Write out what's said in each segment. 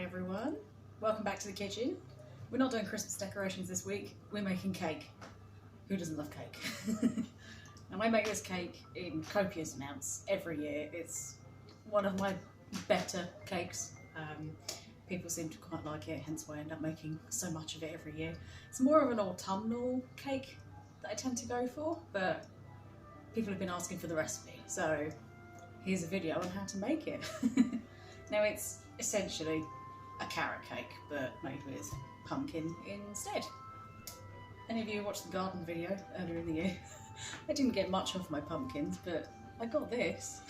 everyone, welcome back to the kitchen. We're not doing Christmas decorations this week, we're making cake. Who doesn't love cake? And I make this cake in copious amounts every year. It's one of my better cakes. People seem to quite like it, hence why I end up making so much of it every year. It's more of an autumnal cake that I tend to go for, but people have been asking for the recipe, so here's a video on how to make it. Now it's essentially a carrot cake, but made with pumpkin instead. Any of you who watched the garden video earlier in the year, I didn't get much off my pumpkins, but I got this.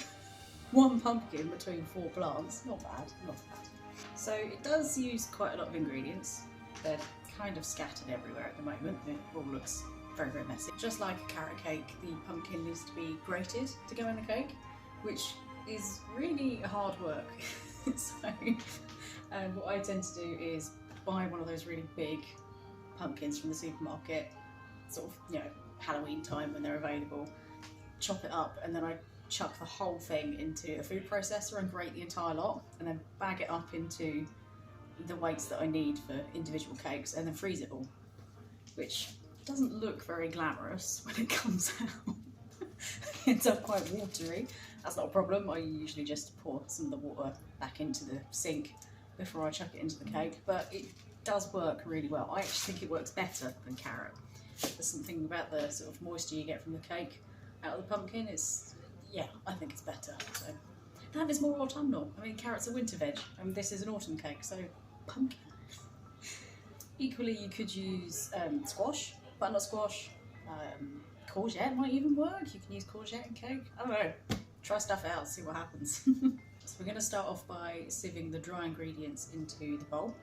One pumpkin between 4 plants, not bad, not bad. So it does use quite a lot of ingredients. They're kind of scattered everywhere at the moment. It all looks very, very messy. Just like a carrot cake, the pumpkin needs to be grated to go in the cake, which is really hard work. So what I tend to do is buy one of those really big pumpkins from the supermarket, sort of, you know, Halloween time when they're available, chop it up, and then I chuck the whole thing into a food processor and grate the entire lot, and then bag it up into the weights that I need for individual cakes, and then freeze it all, which doesn't look very glamorous when it comes out. It ends up quite watery. That's not a problem. I usually just pour some of the water back into the sink before I chuck it into the cake, but it does work really well. I actually think it works better than carrot. There's something about the sort of moisture you get from the cake out of the pumpkin. Yeah, I think it's better. So that is more autumnal. I mean, carrot's a winter veg, and this is an autumn cake, so pumpkin. Equally, you could use squash, butternut squash, courgette might even work. You can use courgette in cake. I don't know. Try stuff out, see what happens. So we're going to start off by sieving the dry ingredients into the bowl.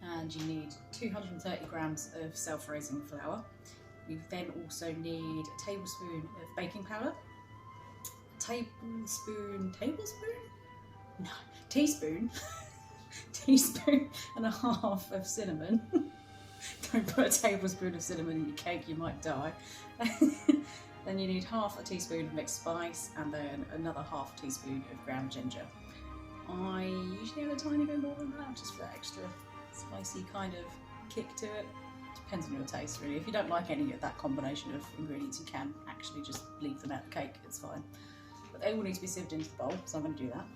And you need 230 grams of self-raising flour. You then also need a tablespoon of baking powder, teaspoon and a half of cinnamon. Don't put a tablespoon of cinnamon in your cake, you might die. Then you need half a teaspoon of mixed spice, and then another half teaspoon of ground ginger. I usually have a tiny bit more than that, just for that extra spicy kind of kick to it. Depends on your taste, really. If you don't like any of that combination of ingredients, you can actually just leave them out of the cake, it's fine. But they all need to be sieved into the bowl, so I'm going to do that.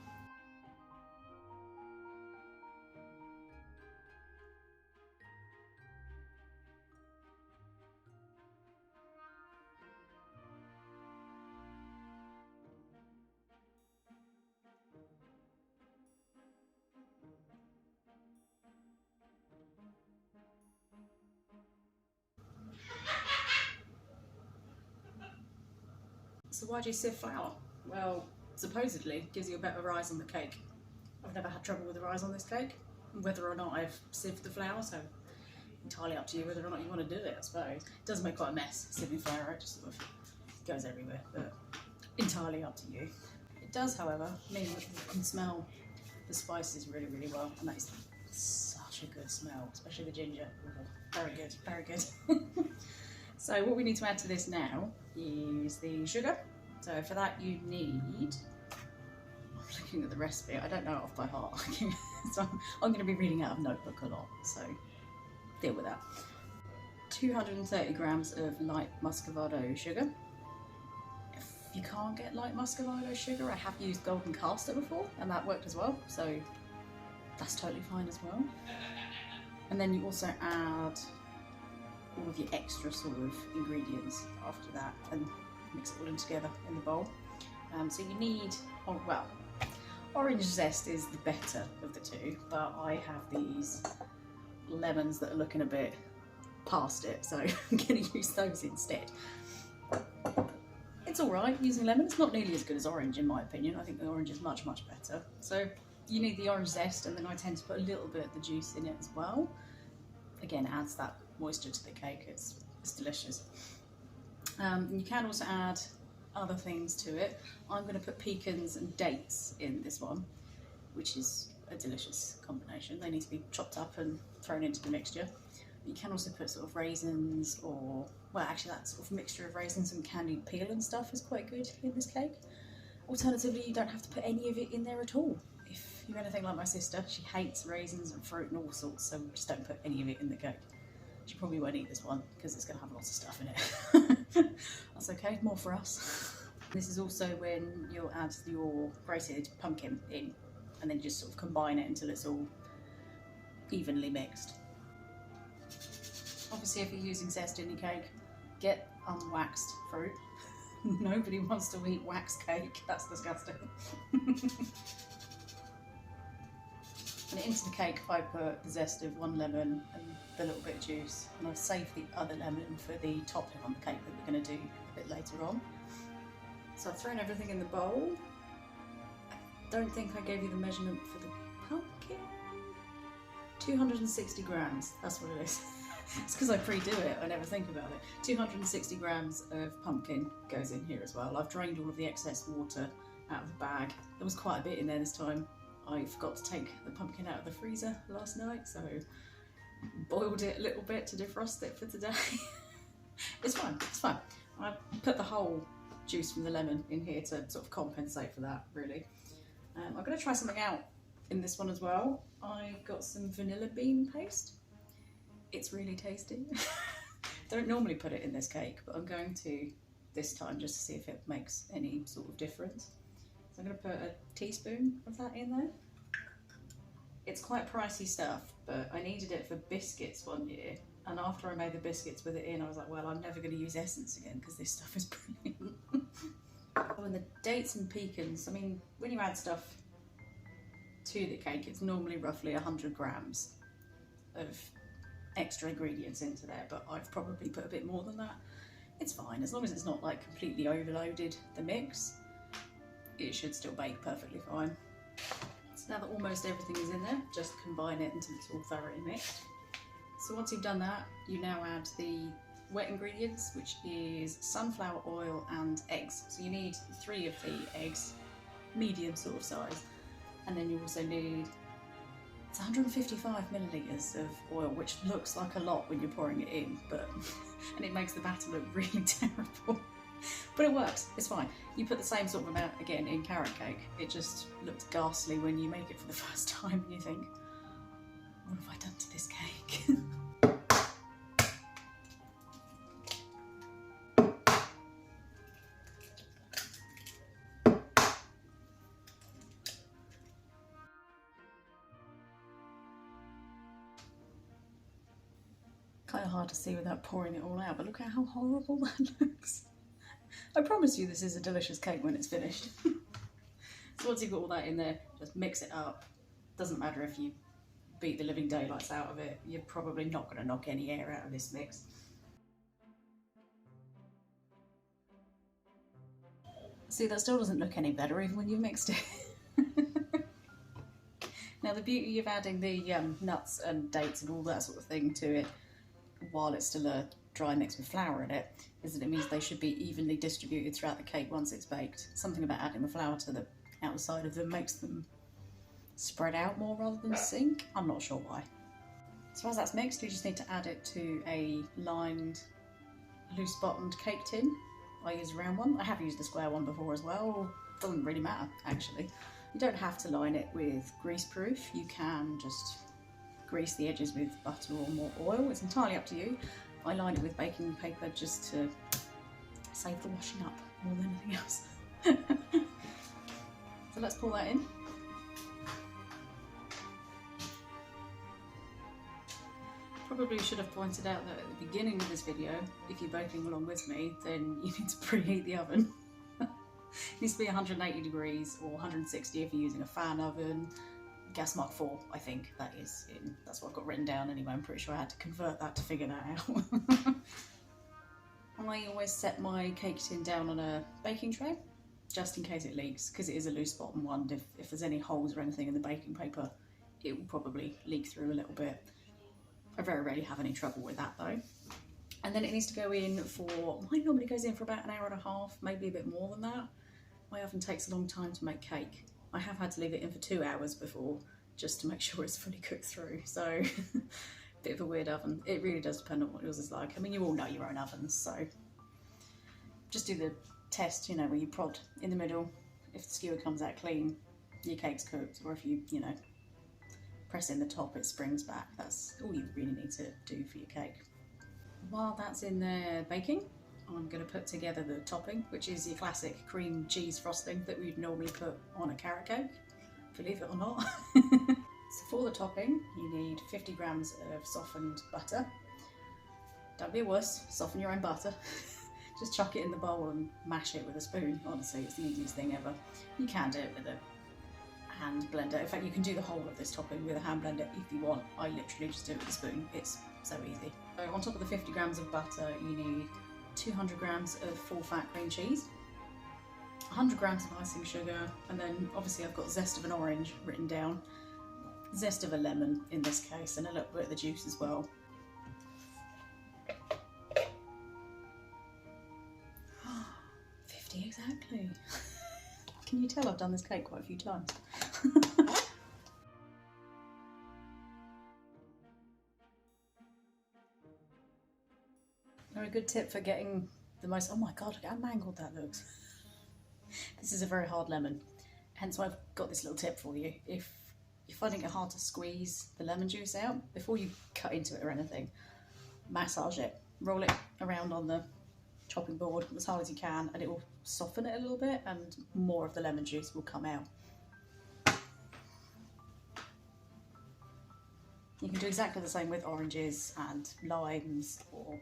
So why do you sieve flour? Well, supposedly it gives you a better rise on the cake. I've never had trouble with the rise on this cake, whether or not I've sieved the flour, so entirely up to you whether or not you want to do it, I suppose. It does make quite a mess, sieving flour, it just sort of goes everywhere, but entirely up to you. It does, however, mean that you can smell the spices really, really well, and that is such a good smell, especially the ginger. Very good, very good. So what we need to add to this now is the sugar. So for that you need, I'm looking at the recipe, I don't know it off by heart, so I'm going to be reading out of notebook a lot, so deal with that. 230 grams of light muscovado sugar. If you can't get light muscovado sugar, I have used golden caster before and that worked as well, so that's totally fine as well. And then you also add all of your extra sort of ingredients after that and mix it all in together in the bowl. So you need, well, orange zest is the better of the two, but I have these lemons that are looking a bit past it, so I'm going to use those instead. It's alright using lemon, it's not nearly as good as orange in my opinion. I think the orange is much, much better. So you need the orange zest, and then I tend to put a little bit of the juice in it as well. Again, it adds that moisture to the cake, it's delicious. You can also add other things to it. I'm going to put pecans and dates in this one, which is a delicious combination. They need to be chopped up and thrown into the mixture. You can also put sort of raisins, or, well, actually that sort of mixture of raisins and candied peel and stuff is quite good in this cake. Alternatively, you don't have to put any of it in there at all if you're anything like my sister, she hates raisins and fruit and all sorts, so just don't put any of it in the cake. She probably won't eat this one because it's going to have lots of stuff in it. That's okay, more for us. This is also when you'll add your grated pumpkin in and then just sort of combine it until it's all evenly mixed. Obviously, if you're using zest in your cake, get unwaxed fruit. Nobody wants to eat waxed cake, that's disgusting. And into the cake I put the zest of 1 lemon and the little bit of juice, and I've saved the other lemon for the topping on the cake that we're going to do a bit later on. So I've thrown everything in the bowl. I don't think I gave you the measurement for the pumpkin. 260 grams, that's what it is. It's because I pre-do it, I never think about it. 260 grams of pumpkin goes in here as well. I've drained all of the excess water out of the bag. There was quite a bit in there this time. I forgot to take the pumpkin out of the freezer last night, so boiled it a little bit to defrost it for today. It's fine, it's fine. I put the whole juice from the lemon in here to sort of compensate for that, really. I'm going to try something out in this one as well. I got some vanilla bean paste. It's really tasty. Don't normally put it in this cake, but I'm going to this time just to see if it makes any sort of difference. So I'm going to put a teaspoon of that in there. It's quite pricey stuff, but I needed it for biscuits one year, and after I made the biscuits with it in, I was like, well, I'm never going to use essence again because this stuff is brilliant. Oh, and the dates and pecans, I mean, when you add stuff to the cake, it's normally roughly 100 grams of extra ingredients into there, but I've probably put a bit more than that. It's fine, as long as it's not like completely overloaded the mix, it should still bake perfectly fine. So now that almost everything is in there, just combine it until it's all thoroughly mixed. So once you've done that, you now add the wet ingredients, which is sunflower oil and eggs. So you need 3 of the eggs, medium sort of size, and then you also need, it's 155 millilitres of oil, which looks like a lot when you're pouring it in, but and it makes the batter look really terrible. But it works, it's fine. You put the same sort of amount again in carrot cake. It just looks ghastly when you make it for the first time and you think, what have I done to this cake? Kind of hard to see without pouring it all out, but look at how horrible that looks. I promise you this is a delicious cake when it's finished. So once you've got all that in there, just mix it up. Doesn't matter if you beat the living daylights out of it, you're probably not going to knock any air out of this mix. See, that still doesn't look any better even when you've mixed it. Now the beauty of adding the nuts and dates and all that sort of thing to it while it's still a dry mix with flour in it is that it means they should be evenly distributed throughout the cake once it's baked. Something about adding the flour to the outside of them makes them spread out more rather than sink. I'm not sure why. So as that's mixed, you just need to add it to a lined, loose bottomed cake tin. I use a round one. I have used a square one before as well. Doesn't really matter, actually. You don't have to line it with greaseproof. You can just grease the edges with butter or more oil. It's entirely up to you. I line it with baking paper just to save the washing up more than anything else. So let's pour that in. Probably should have pointed out that at the beginning of this video, if you're baking along with me, then you need to preheat the oven. It needs to be 180 degrees or 160 if you're using a fan oven. Gas Mark 4, I think that is in. That's what I've got written down anyway. I'm pretty sure I had to convert that to figure that out. I always set my cake tin down on a baking tray, just in case it leaks, because it is a loose bottom one. If there's any holes or anything in the baking paper, it will probably leak through a little bit. I very rarely have any trouble with that though. And then it needs to go in for, mine normally goes in for about an hour and a half, maybe a bit more than that. My oven takes a long time to make cake. I have had to leave it in for 2 hours before, just to make sure it's fully cooked through. So, bit of a weird oven. It really does depend on what yours is like. I mean, you all know your own ovens, so just do the test, you know, where you prod in the middle. If the skewer comes out clean, your cake's cooked, or if you know, press in the top, it springs back. That's all you really need to do for your cake. While that's in there baking, I'm going to put together the topping, which is your classic cream cheese frosting that we'd normally put on a carrot cake, believe it or not. So for the topping, you need 50 grams of softened butter. Don't be a wuss, soften your own butter. Just chuck it in the bowl and mash it with a spoon. Honestly, it's the easiest thing ever. You can do it with a hand blender. In fact, you can do the whole of this topping with a hand blender if you want. I literally just do it with a spoon. It's so easy. So on top of the 50 grams of butter, you need 200 grams of full fat cream cheese, 100 grams of icing sugar, and then obviously I've got zest of an orange written down, zest of a lemon in this case, and a little bit of the juice as well. Exactly. Can you tell I've done this cake quite a few times? Now a good tip for getting the most, oh my god, look how mangled that looks. This is a very hard lemon, hence why I've got this little tip for you. If you're finding it hard to squeeze the lemon juice out, before you cut into it or anything, massage it, roll it around on the chopping board as hard as you can, and it will soften it a little bit and more of the lemon juice will come out. You can do exactly the same with oranges and limes, or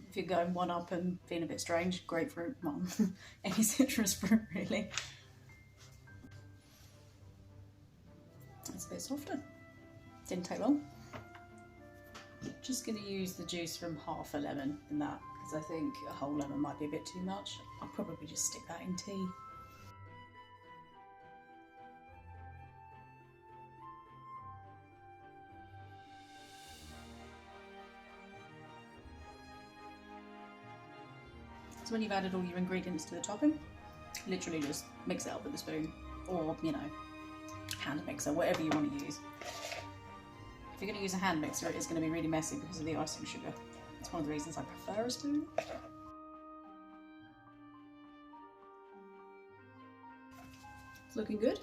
if you're going one up and feeling a bit strange, grapefruit, mum, any citrus fruit really. It's a bit softer. Didn't take long. Just going to use the juice from half a lemon in that, because I think a whole lemon might be a bit too much. I'll probably just stick that in tea. So when you've added all your ingredients to the topping, literally just mix it up with a spoon, or, you know, hand mixer, whatever you want to use. If you're going to use a hand mixer, it is going to be really messy because of the icing sugar. That's one of the reasons I prefer a spoon. It's looking good.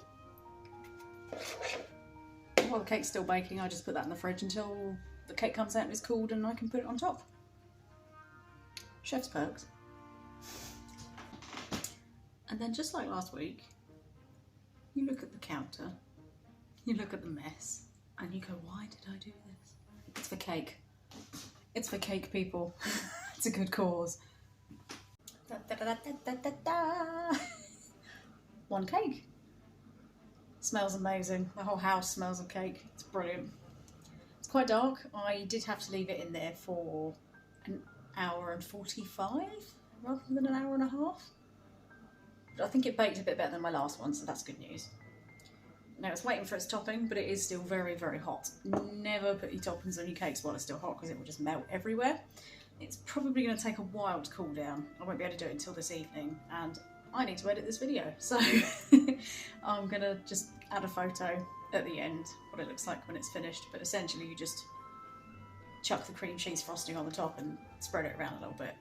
While the cake's still baking, I just put that in the fridge until the cake comes out and it's cooled and I can put it on top. Chef's perks. And then just like last week, you look at the counter, you look at the mess, and you go, why did I do this? It's for cake. It's for cake, people. It's a good cause. Da, da, da, da, da, da. One cake. Smells amazing. The whole house smells of cake. It's brilliant. It's quite dark. I did have to leave it in there for an hour and 45 rather than an hour and a half. But I think it baked a bit better than my last one, so that's good news. Now it's waiting for its topping, but it is still very, very hot. Never put your toppings on your cakes while it's still hot because it will just melt everywhere. It's probably going to take a while to cool down. I won't be able to do it until this evening, and I need to edit this video, so I'm going to just add a photo at the end, what it looks like when it's finished. But essentially you just chuck the cream cheese frosting on the top and spread it around a little bit.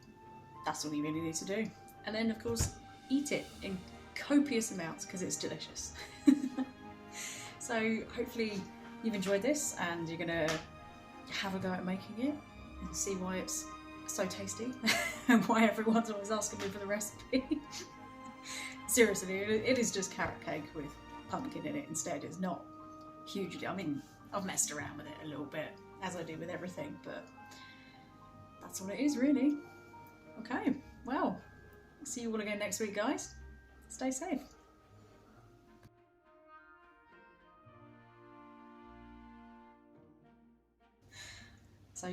That's all you really need to do. And then, of course, eat it in copious amounts because it's delicious. So hopefully you've enjoyed this and you're going to have a go at making it and see why it's so tasty and why everyone's always asking me for the recipe. Seriously, it is just carrot cake with pumpkin in it instead. It's not hugely, I mean, I've messed around with it a little bit, as I do with everything, but that's all it is really. Okay, well, see you all again next week, guys. Stay safe. So